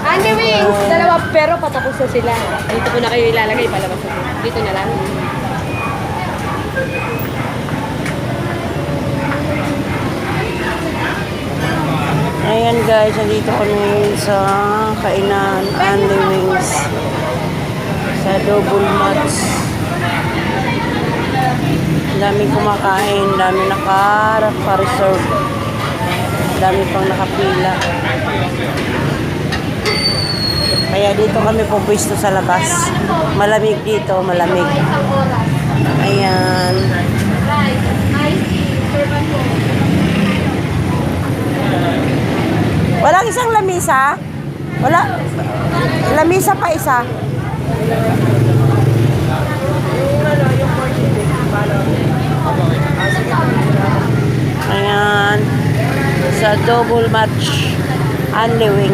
Andy Wings, dalawa pero patapos na sila. Dito ko na kayo ilalagay, palabas na. Dito na lang. Ayan guys, nandito kami sa kainan Andy Wings sa Double Match. Dami kumakain, dami naka-reserve, dami pang nakapila. Kaya dito kami pupwesto sa labas. Malamig dito, malamig. Ayan. Walang isang lamisa? Wala? Lamisa pa isa? Ayan. Sa Double Match Andy Wings.